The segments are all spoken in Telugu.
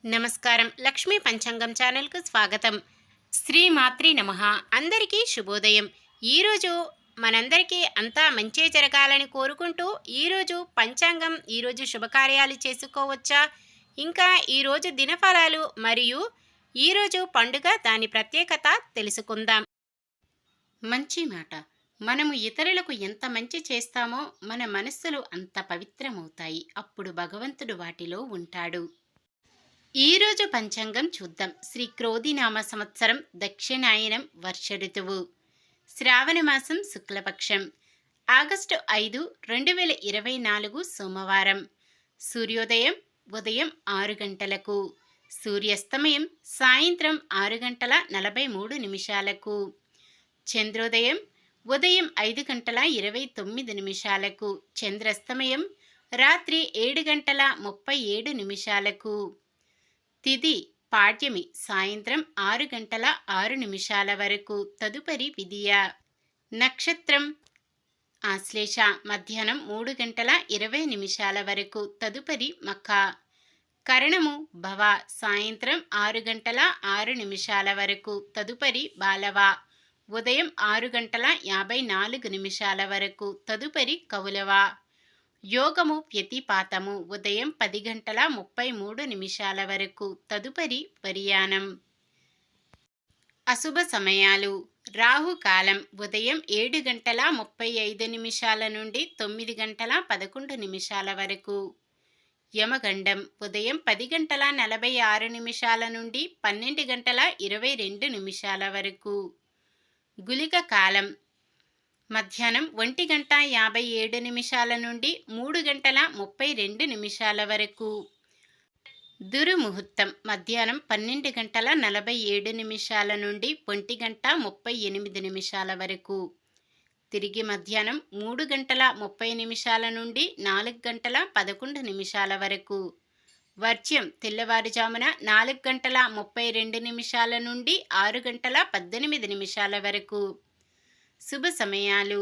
నమస్కారం. లక్ష్మీ పంచాంగం ఛానల్‌కు స్వాగతం. శ్రీమాత్రే నమః. అందరికీ శుభోదయం. ఈరోజు మనందరికీ అంతా మంచే జరగాలని కోరుకుంటూ ఈరోజు పంచాంగం, ఈరోజు శుభకార్యాలు చేసుకోవచ్చా? ఇంకా ఈరోజు దినఫలాలు మరియు ఈరోజు పండుగ దాని ప్రత్యేకత తెలుసుకుందాం. మంచి మాట. మనము ఇతరులకు ఎంత మంచి చేస్తామో మన మనస్సులు అంత పవిత్రమవుతాయి. అప్పుడు భగవంతుడు వాటిలో ఉంటాడు. ఈరోజు పంచాంగం చూద్దాం. శ్రీ క్రోధినామ సంవత్సరం, దక్షిణాయనం, వర్ష ఋతువు, శ్రావణ మాసం, శుక్లపక్షం, ఆగస్టు 5, 2024 సోమవారం. సూర్యోదయం ఉదయం 6 గంటలకు, సూర్యాస్తమయం సాయంత్రం 6 గంటల 43 నిమిషాలకు, చంద్రోదయం ఉదయం 5 గంటల 29 నిమిషాలకు, చంద్రాస్తమయం రాత్రి 7 గంటల 37 నిమిషాలకు. తిథి పాడ్యమి సాయంత్రం 6 గంటల 6 నిమిషాల వరకు. తదుపరి విధియ. నక్షత్రం ఆశ్లేష మధ్యాహ్నం 3 గంటల 20 నిమిషాల వరకు. తదుపరి మఖ. కరణము భవ సాయంత్రం 6 గంటల 6 నిమిషాల వరకు. తదుపరి బాలవ ఉదయం 6 గంటల 54 నిమిషాల వరకు. తదుపరి కౌలవ. యోగము వ్యతిపాతము ఉదయం 10 గంటల 33 నిమిషాల వరకు. తదుపరి వరియానం. అశుభ సమయాలు. రాహుకాలం ఉదయం 7 గంటల 35 నిమిషాల నుండి 9 గంటల 11 నిమిషాల వరకు. యమగండం ఉదయం 10 గంటల 46 నిమిషాల నుండి 12 గంటల 22 నిమిషాల వరకు. గుళిక కాలం మధ్యాహ్నం 1 గంట 57 నిమిషాల నుండి 3 గంటల 32 నిమిషాల వరకు. దుర్ముహూర్తం మధ్యాహ్నం 12 గంటల 47 నిమిషాల నుండి 1 గంట 38 నిమిషాల వరకు. తిరిగి మధ్యాహ్నం 3 గంటల 30 నిమిషాల నుండి 4 గంటల 11 నిమిషాల వరకు. వర్జ్యం తెల్లవారుజామున 4 గంటల 32 నిమిషాల నుండి 6 గంటల 18 నిమిషాల వరకు. శుభ సమయాలు.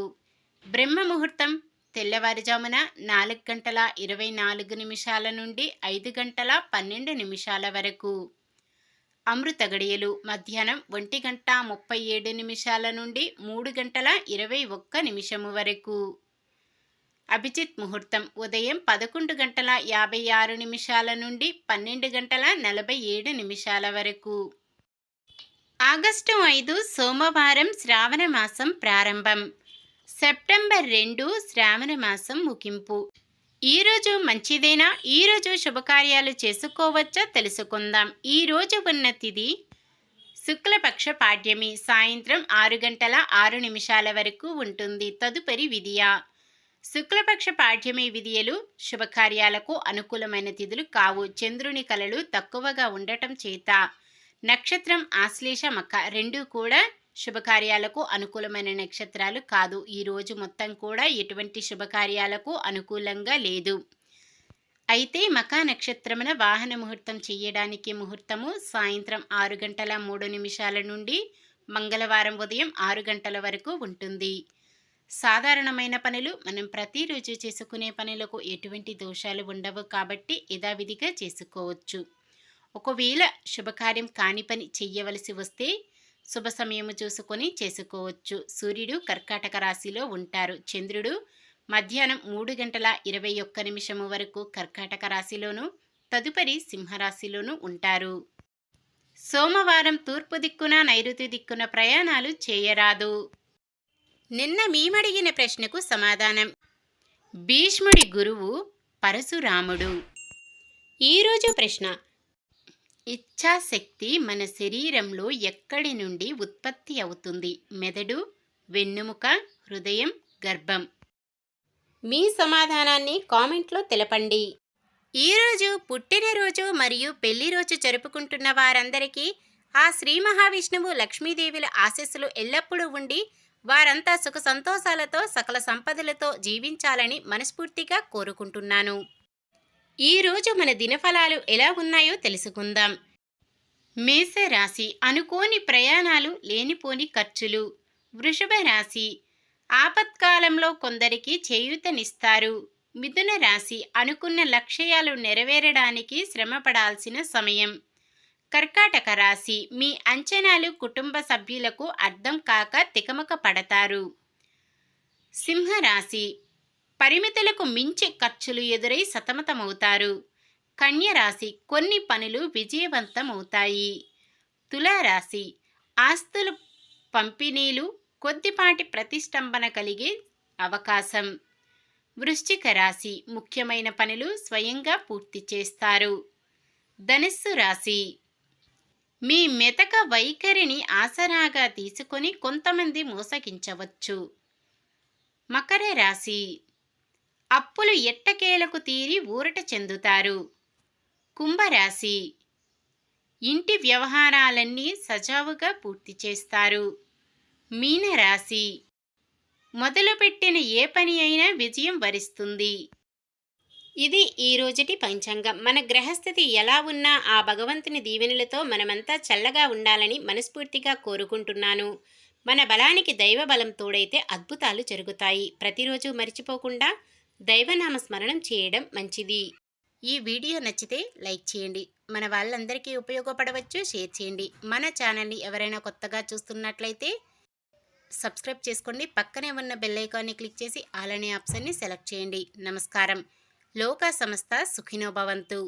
బ్రహ్మ ముహూర్తం తెల్లవారుజామున 4 గంటల 24 నిమిషాల నుండి 5 గంటల 12 నిమిషాల వరకు. అమృత గడియలు మధ్యాహ్నం 1 గంట 37 నిమిషాల నుండి 3 గంటల 21 నిమిషము వరకు. అభిజిత్ ముహూర్తం ఉదయం 11 గంటల 56 నిమిషాల నుండి 12 గంటల 47 నిమిషాల వరకు. ఆగస్టు 5 సోమవారం, శ్రావణ మాసం ప్రారంభం. సెప్టెంబర్ 2 శ్రావణ మాసం ముగింపు. ఈరోజు మంచిదేనా? ఈరోజు శుభకార్యాలు చేసుకోవచ్చా తెలుసుకుందాం. ఈరోజు ఉన్న తిథి శుక్లపక్ష పాడ్యమి సాయంత్రం 6 గంటల 6 నిమిషాల వరకు ఉంటుంది. తదుపరి విధియ. శుక్లపక్ష పాడ్యమి విధియలు శుభకార్యాలకు అనుకూలమైన తిథులు కావు. చంద్రుని కలలు తక్కువగా ఉండటం చేత నక్షత్రం ఆశ్లేష మఖ రెండూ కూడా శుభకార్యాలకు అనుకూలమైన నక్షత్రాలు కాదు. ఈ రోజు మొత్తం కూడా ఎటువంటి శుభకార్యాలకు అనుకూలంగా లేదు. అయితే మఖ నక్షత్రమున వాహన ముహూర్తం చేయడానికి ముహూర్తము సాయంత్రం 6 గంటల 3 నిమిషాల నుండి మంగళవారం ఉదయం 6 గంటల వరకు ఉంటుంది. సాధారణమైన పనులు మనం ప్రతిరోజు చేసుకునే పనులకు ఎటువంటి దోషాలు ఉండవు కాబట్టి యథావిధిగా చేసుకోవచ్చు. ఒకవేళ శుభకార్యం కాని పని చెయ్యవలసి వస్తే శుభ సమయము చూసుకొని చేసుకోవచ్చు. సూర్యుడు కర్కాటక రాశిలో ఉంటారు. చంద్రుడు మధ్యాహ్నం 3 గంటల 21 నిమిషము వరకు కర్కాటక రాశిలోను, తదుపరి సింహరాశిలోను ఉంటారు. సోమవారం తూర్పు దిక్కున, నైరుతి దిక్కున ప్రయాణాలు చేయరాదు. నిన్న మేమడిగిన ప్రశ్నకు సమాధానం. భీష్ముడి గురువు పరశురాముడు. ఈరోజు ప్రశ్న. ఇచ్ఛాశక్తి మన శరీరంలో ఎక్కడి నుండి ఉత్పత్తి అవుతుంది? మెదడు, వెన్నుముక, హృదయం, గర్భం? మీ సమాధానాన్ని కామెంట్లో తెలపండి. ఈరోజు పుట్టినరోజు మరియు పెళ్లి రోజు జరుపుకుంటున్న వారందరికీ ఆ శ్రీ మహావిష్ణువు, లక్ష్మీదేవుల ఆశీస్సులు ఎల్లప్పుడూ ఉండి వారంతా సుఖ సంతోషాలతో సకల సంపదలతో జీవించాలని మనస్ఫూర్తిగా కోరుకుంటున్నాను. ఈరోజు మన దినఫలాలు ఎలా ఉన్నాయో తెలుసుకుందాం. మేషరాశి అనుకోని ప్రయాణాలు, లేనిపోని ఖర్చులు. వృషభ రాశి ఆపత్కాలంలో కొందరికి చేయూతనిస్తారు. మిథున రాశి అనుకున్న లక్ష్యాలు నెరవేరడానికి శ్రమపడాల్సిన సమయం. కర్కాటక రాశి మీ అంచనాలు కుటుంబ సభ్యులకు అర్థం కాక తికమక పడతారు. సింహరాశి పరిమితులకు మించి ఖర్చులు ఎదురై సతమతమవుతారు. కన్య రాశి కొన్ని పనులు విజయవంతమవుతాయి. తులారాశి ఆస్తులు పంపిణీలు కొద్దిపాటి ప్రతిష్టంభన కలిగే అవకాశం. వృశ్చిక రాశి ముఖ్యమైన పనులు స్వయంగా పూర్తి చేస్తారు. ధనుస్సు రాశి మీ మెతక వైఖరిని ఆసరాగా తీసుకొని కొంతమంది మోసగించవచ్చు. మకర రాశి అప్పులు ఎట్టకేలకు తీరి ఊరట చెందుతారు. కుంభరాశి ఇంటి వ్యవహారాలన్నీ సజావుగా పూర్తి చేస్తారు. మీనరాశి మొదలుపెట్టిన ఏ పని అయినా విజయం వరిస్తుంది. ఇది ఈ రోజుటి పంచాంగం. మన గ్రహస్థితి ఎలా ఉన్నా ఆ భగవంతుని దీవెనలతో మనమంతా చల్లగా ఉండాలని మనస్ఫూర్తిగా కోరుకుంటున్నాను. మన బలానికి దైవ బలం తోడైతే అద్భుతాలు జరుగుతాయి. ప్రతిరోజు మర్చిపోకుండా దైవనామ స్మరణం చేయడం మంచిది. ఈ వీడియో నచ్చితే లైక్ చేయండి. మన వాళ్ళందరికీ ఉపయోగపడవచ్చు, షేర్ చేయండి. మన ఛానల్ని ఎవరైనా కొత్తగా చూస్తున్నట్లయితే సబ్స్క్రైబ్ చేసుకోండి. పక్కనే ఉన్న బెల్ ఐకాన్ని క్లిక్ చేసి ఆల్ అనే ఆప్షన్ని సెలెక్ట్ చేయండి. నమస్కారం. లోకా సమస్త సుఖినో భవంతు.